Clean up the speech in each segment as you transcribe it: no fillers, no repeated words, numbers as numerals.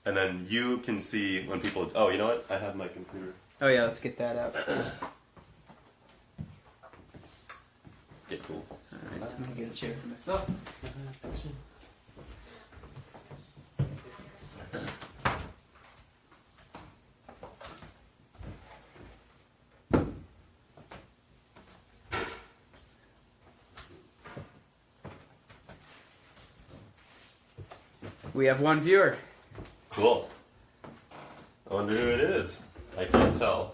and then you can see when people... Oh, you know what? I have my computer. Oh yeah, let's get that out. Get cool. Alright, I'm gonna get a chair for myself. We have one viewer. Cool. I wonder who it is. I can't tell.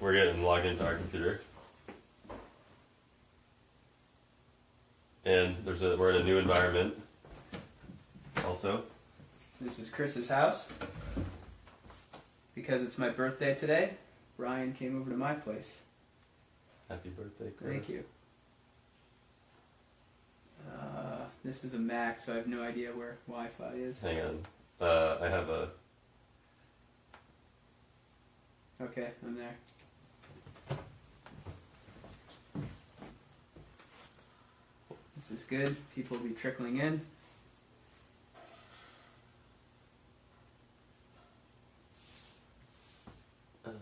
We're getting logged into our computer. And we're in a new environment. Also. This is Chris's house. Because it's my birthday today, Ryan came over to my place. Happy birthday, Chris. Thank you. This is a Mac, so I have no idea where Wi-Fi is. Hang on. I have a... Okay, I'm there. This is good. People will be trickling in. Let's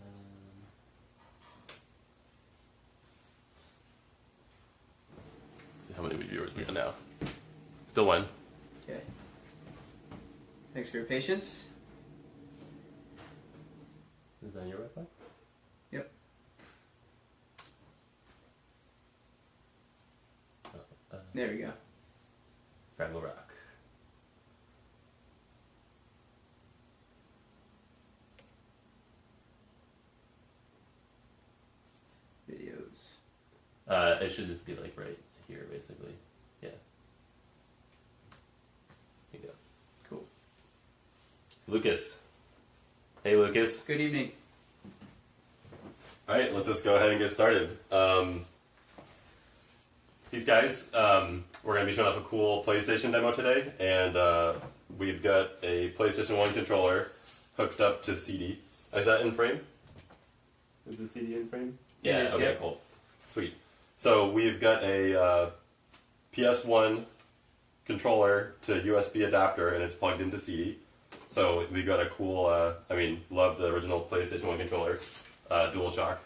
see how many viewers we got now. Still one. Okay. Thanks for your patience. Is that your Wi-Fi? Yep. There we go. Fraggle Rock. Videos. It should just be like right here, basically. Yeah. Here you go. Cool. Lucas. Hey, Lucas. Good evening. All right, let's just go ahead and get started. These guys, we're going to be showing off a cool PlayStation demo today, and we've got a PlayStation 1 controller hooked up to Seedi. Is that in frame? Is the Seedi in frame? Yeah, Okay, yep. cool. Sweet. So we've got a PS1 controller to USB adapter, and it's plugged into Seedi. So we got a cool, love the original PlayStation 1 controller, DualShock.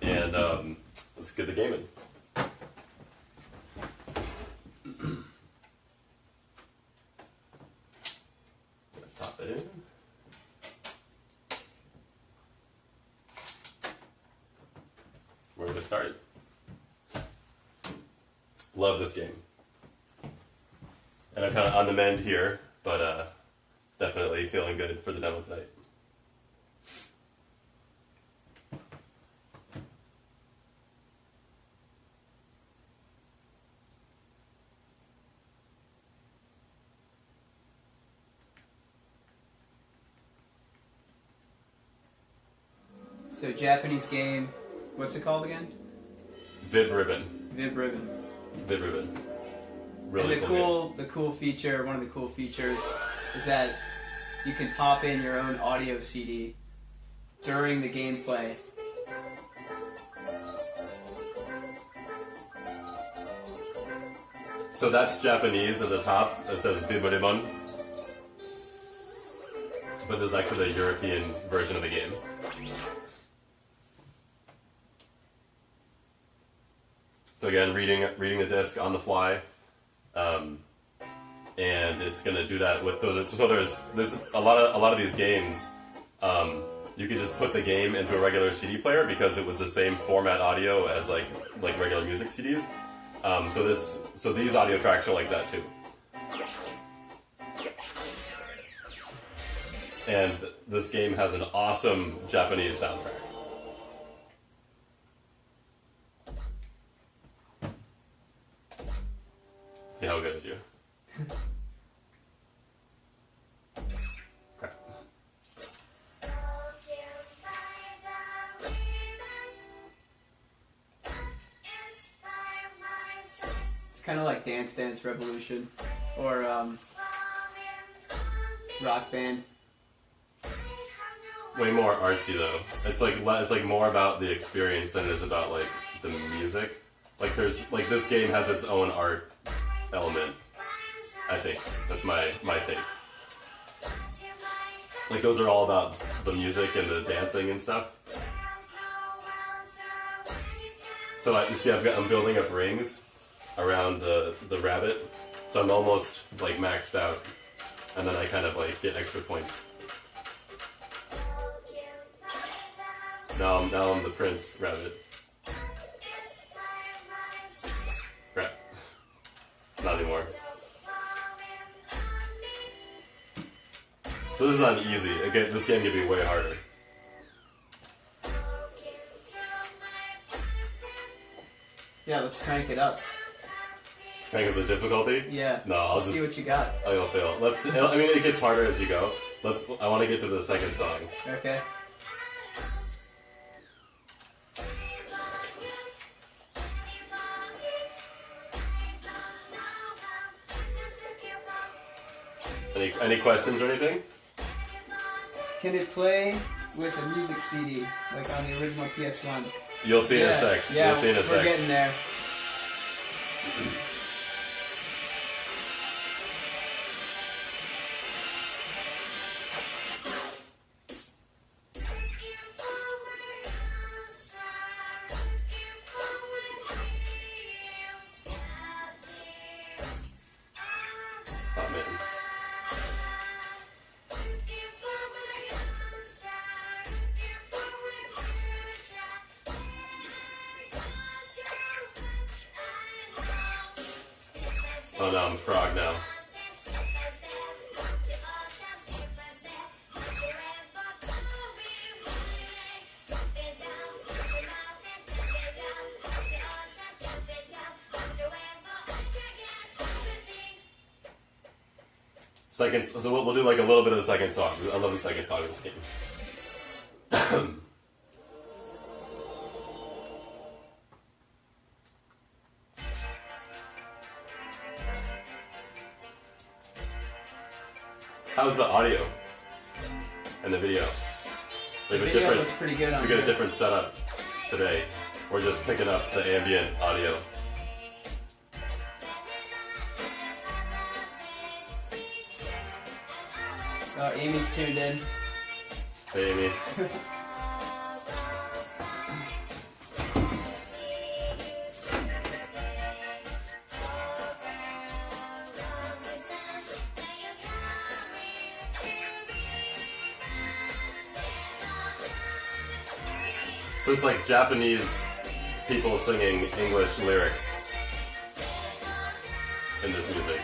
And let's get the game in. Pop it in. We're going to start it. Love this game. And I'm kind of on the mend here, but definitely feeling good for the demo tonight. So Japanese game, what's it called again? Vib-Ribbon. Vib-Ribbon. Vib-Ribbon. Really And the cool feature, one of the cool features, is that you can pop in your own audio CD during the gameplay. So that's Japanese at the top. That says Vib-Ribbon. But there's actually the European version of the game. So again, reading the disc on the fly, and it's going to do that with those. So there's a lot of these games. You could just put the game into a regular CD player because it was the same format audio as like regular music CDs. So these audio tracks are like that too. And this game has an awesome Japanese soundtrack. See how good I do. Okay. It's kind of like Dance Dance Revolution or Rock Band. Way more artsy though. It's like more about the experience than it is about like the music. Like this game has its own art element. I think that's my take. like those are all about the music and the dancing and stuff. So you see, I'm building up rings around the rabbit, so I'm almost like maxed out, and then I kind of like get extra points. Now I'm the prince rabbit. Crap. Not anymore. So this is not easy. Again, this game can be way harder. Yeah, let's crank it up. Crank up the difficulty? Yeah. No, I'll Let's just see what you got. I'll fail. I mean, it gets harder as you go. I want to get to the second song. Okay. Any questions or anything? Can it play with a music CD, like on the original PS1? You'll see in a sec. Yeah, You'll see in a we're sec. getting there. Oh man. Oh no, I'm a frog now. So we'll do like a little bit of the second song. I love the second song of this game. How's the audio and the video? We The have video looks pretty good on we got a here. different setup today. We're just picking up the ambient audio. Oh, Amy's tuned in. Hey, Amy. So it's like Japanese people singing English lyrics in this music.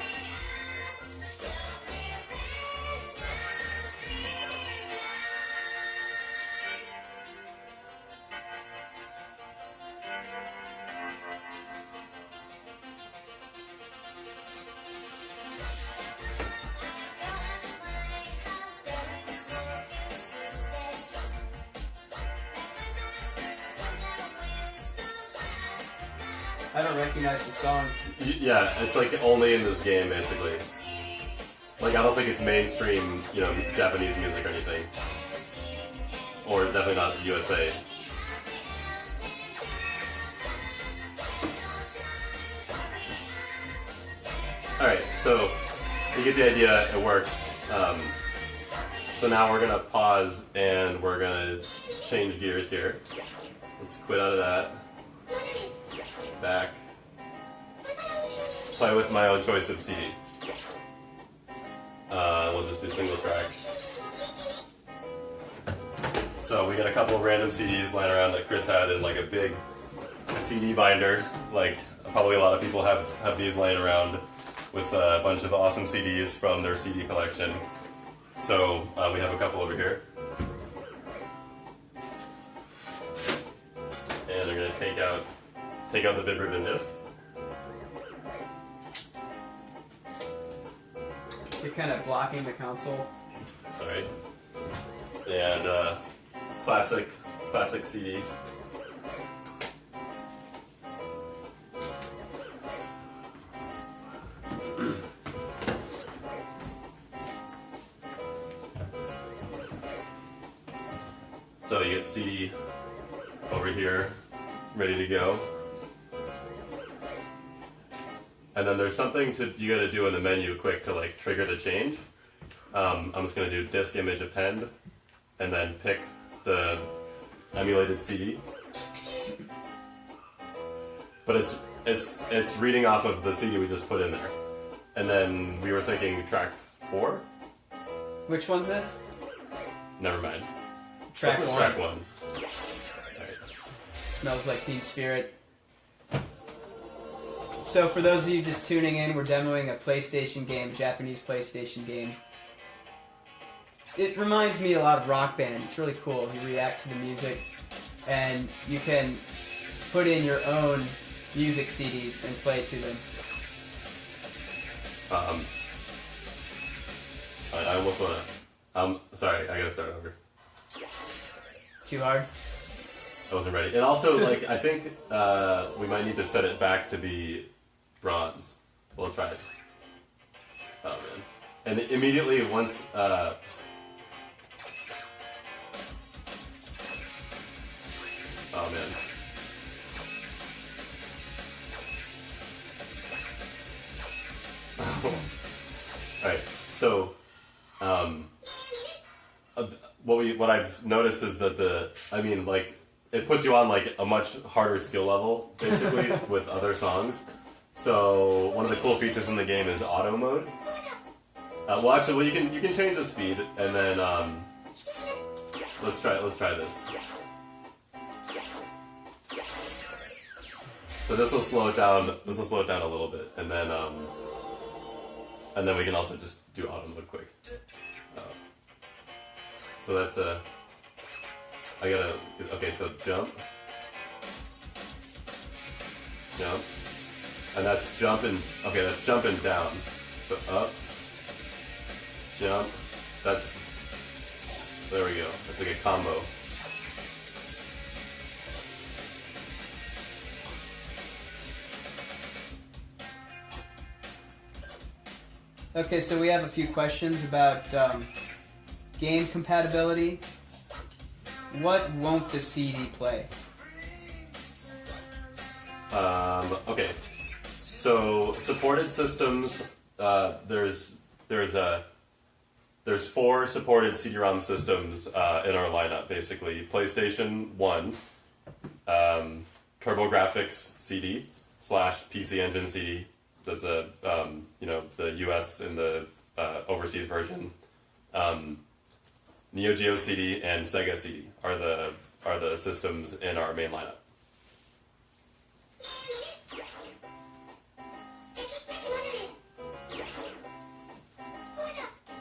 I don't recognize the song. Yeah, it's like only in this game, basically. Like, I don't think it's mainstream, Japanese music or anything. Or definitely not USA. Alright, so you get the idea, it works. So now we're gonna pause and we're gonna change gears here. Let's quit out of that. Back. Play with my own choice of CD. We'll just do single track. So we got a couple of random CDs lying around that Chris had in like a big CD binder. Like probably a lot of people have these laying around with a bunch of awesome CDs from their CD collection. So we have a couple over here. And they're gonna take out the Vib-Ribbon disc. You're kind of blocking the console. Sorry. And classic CD. So you get CD over here, ready to go. And then there's something you got to do in the menu quick to like trigger the change. I'm just going to do disk image append, and then pick the emulated CD. But it's reading off of the CD we just put in there. And then we were thinking track 4? Which one's this? Never mind. Track This is 1. track 1. Smells like Teen Spirit. So for those of you just tuning in, we're demoing a PlayStation game, a Japanese PlayStation game. It reminds me a lot of Rock Band. It's really cool. You react to the music, and you can put in your own music CDs and play to them. I almost want to... sorry, I gotta start over. Too hard? I wasn't ready. And also, like, I think we might need to set it back to be bronze. We'll try it. Oh, man. And immediately once... oh, man. Alright, so... what I've noticed is that it puts you on like a much harder skill level, basically, with other songs. So one of the cool features in the game is auto mode. You can change the speed, and then let's try this. So this will slow it down. This will slow it down a little bit, and then we can also just do auto mode quick. So that's okay, so jump, and that's jumping, that's jumping down, so up, jump, there we go, that's like a combo. Okay, so we have a few questions about game compatibility. What won't the CD play? Okay, so supported systems. There's 4 supported CD-ROM systems in our lineup. Basically, PlayStation 1, TurboGrafx CD / PC Engine CD. That's the US and the overseas version. Neo Geo CD and Sega CD are the systems in our main lineup.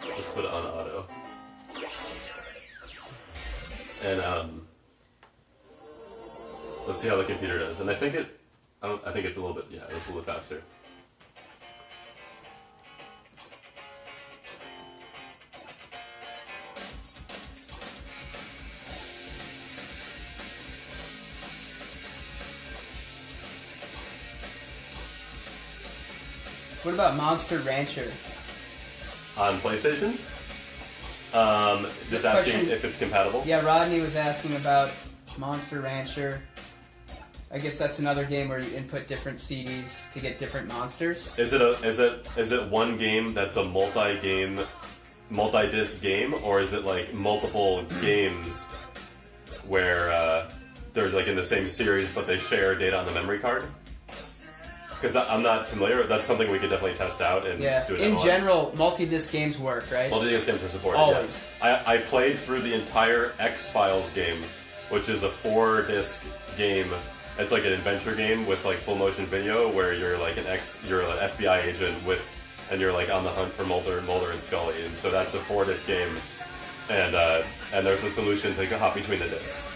Let's put it on auto. And let's see how the computer does. And I think it's a little bit, it's a little bit faster. What about Monster Rancher? On PlayStation? Just asking if it's compatible? Yeah, Rodney was asking about Monster Rancher. I guess that's another game where you input different CDs to get different monsters. Is it one game that's a multi-disc game, or is it like multiple games where they're like in the same series but they share data on the memory card? Because I'm not familiar. That's something we could definitely test out and do it. In general, multi-disc games work, right? Multi-disc games are supported. Always. Yeah. I played through the entire X-Files game, which is a 4-disc game. It's like an adventure game with like full motion video where you're like you're an FBI agent and you're like on the hunt for Mulder and Scully, and so that's a 4-disc game, and there's a solution to hop between the discs.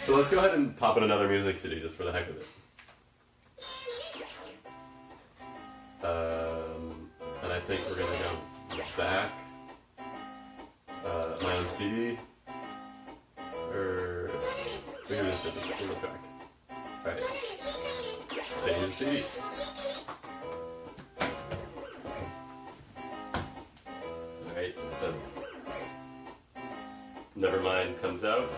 So let's go ahead and pop in another music CD just for the heck of it. And I think we're gonna go back. My own CD. Or we can just do this single track. Alright. Change the CD. Alright, so Nevermind comes out.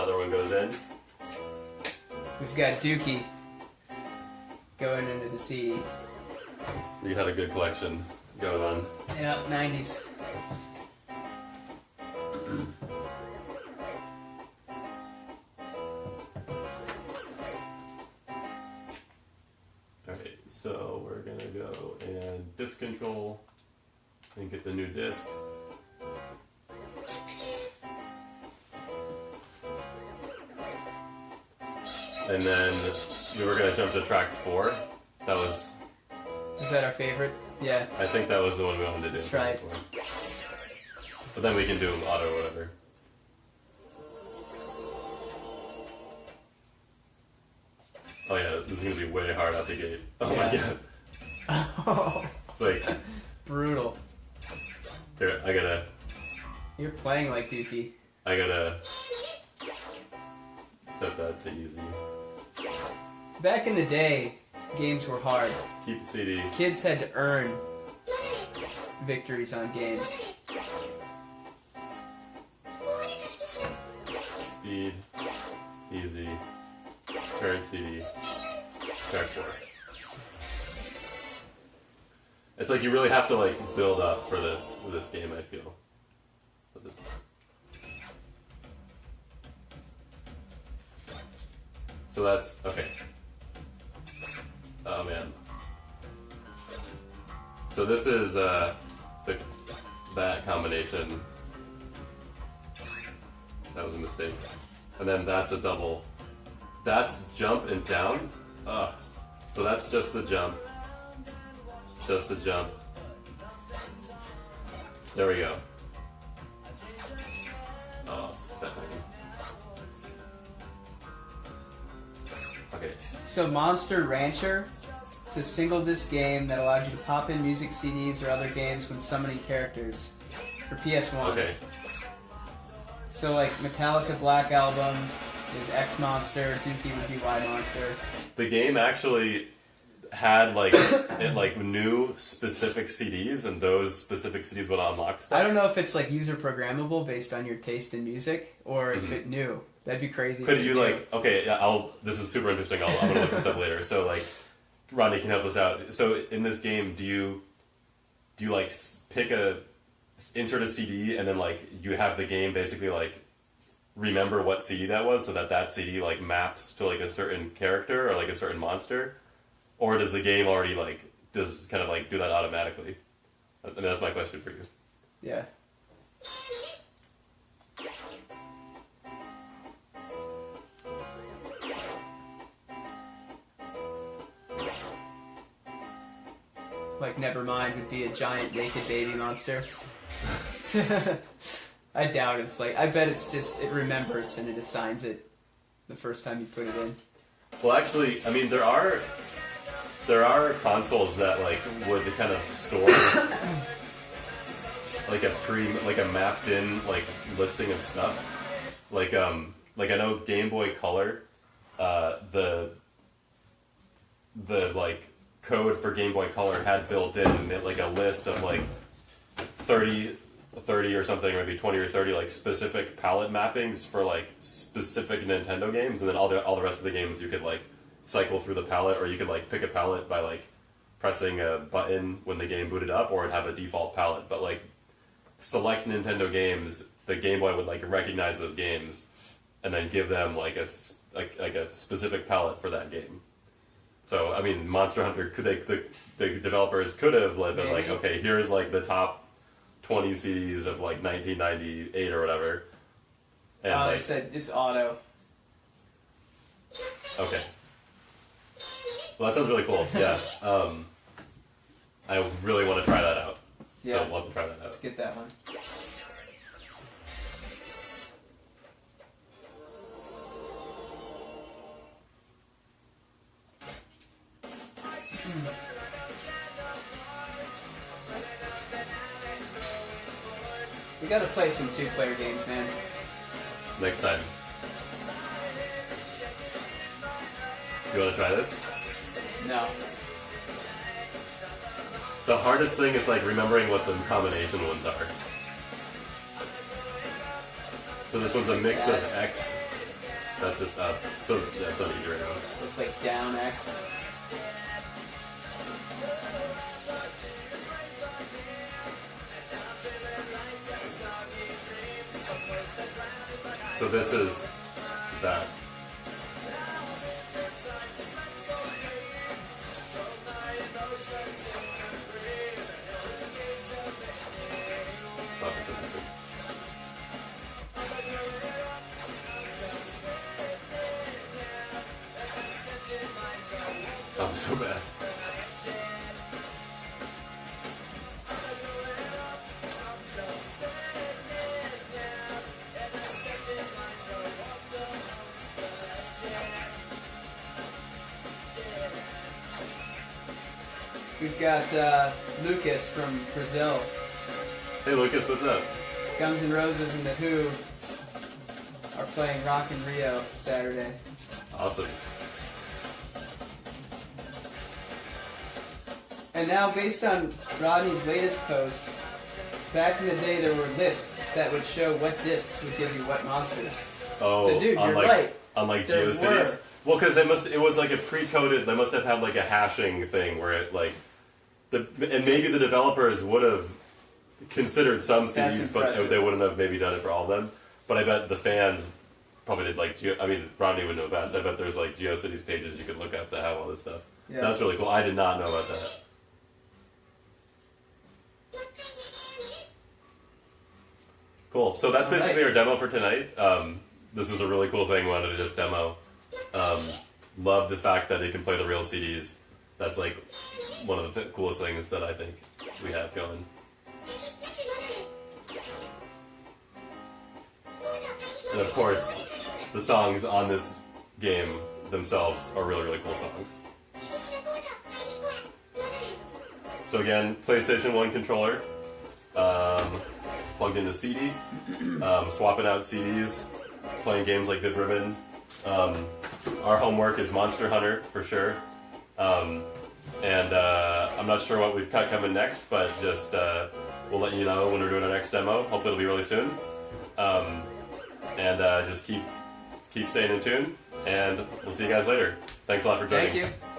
other one goes in. We've got Dookie going into the CD. You had a good collection going on. Yeah, 90s. Alright, so we're gonna go and disc control and get the new disc. And then we were gonna jump to track 4. That was, Is that our favorite? Yeah. I think that was the one we wanted to do. Let's try it. But then we can do auto or whatever. Oh yeah, this is gonna be way hard out the gate. Oh my god. Oh, It's like, brutal. here, You're playing like Dookie. I gotta set that to easy. Back in the day, games were hard. Keep the CD. Kids had to earn victories on games. Speed, easy, current CD, track 4. It's like you really have to like build up for this game, I feel. So this. So that's okay. Oh man. So this is that combination. That was a mistake. And then that's a double. That's jump and down. Ugh. So that's just the jump. Just the jump. There we go. Oh, that thing. Okay. So Monster Rancher, it's a single disc game that allows you to pop in music CDs or other games when summoning characters for PS1. Okay. So like Metallica Black Album is X Monster, Dookie would be Y Monster. The game actually had like it like new specific CDs, and those specific CDs would unlock stuff. I don't know if it's like user programmable based on your taste in music, or if it knew. That'd be crazy. Could you like? Okay, yeah, this is super interesting. I'm gonna look this up later. So like, Rodney can help us out. So in this game, do you like insert a CD, and then like you have the game basically like remember what CD that was, so that CD like maps to like a certain character or like a certain monster, or does the game already like kind of like do that automatically? I mean, that's my question for you. Yeah. Like Nevermind would be a giant naked baby monster. I doubt it's like, I bet it's just, it remembers and it assigns it the first time you put it in. Well, actually, I mean, there are consoles that like would kind of store like a mapped in like listing of stuff. Like I know Game Boy Color, the like code for Game Boy Color had built in like a list of like 30 or something, or maybe 20 or 30 like specific palette mappings for like specific Nintendo games, and then all the rest of the games you could like cycle through the palette, or you could like pick a palette by like pressing a button when the game booted up, or it'd have a default palette. But like select Nintendo games, the Game Boy would like recognize those games and then give them like a specific palette for that game. So I mean, Monster Hunter, the developers could have been like, okay, here's like the top 20 CDs of like 1998 or whatever. And I said it's auto. Okay. Well, that sounds really cool. Yeah. I really want to try that out. Yeah. So I'll have to try that out. Let's get that one. We gotta play some two-player games, man. Next time. You want to try this? No. The hardest thing is like remembering what the combination ones are. So this one's a mix of X That's just up. So yeah, it's not easy right now. Looks like down X. So this is that. Oh, that's interesting. I'm so bad. We've got Lucas from Brazil. Hey Lucas, what's up? Guns N' Roses and The Who are playing Rock in Rio Saturday. Awesome. And now, based on Rodney's latest post, back in the day there were lists that would show what discs would give you what monsters. Oh, So, dude, you're right. Unlike There GeoCities. were. Well, because it was like a pre-coded. They must have had like a hashing thing where it like, and maybe the developers would have considered some That's CDs, but impressive. they wouldn't have maybe done it for all of them. But I bet the fans probably did like. I mean, Rodney would know best. I bet there's like GeoCities pages you could look up that have all this stuff. Yeah. That's really cool. I did not know about that. Cool. So that's All basically right. our demo for tonight. This was a really cool thing. We wanted to just demo. Love the fact that it can play the real CDs. That's like one of the coolest things that I think we have going. And of course, the songs on this game themselves are really, really cool songs. So again, PlayStation 1 controller, plugged into Seedi, swapping out CDs, playing games like Vib-Ribbon. Our homework is Monster Hunter, for sure. And I'm not sure what we've got coming next, but just we'll let you know when we're doing our next demo. Hopefully it'll be really soon. And just keep staying in tune, and we'll see you guys later. Thanks a lot for joining. Thank you.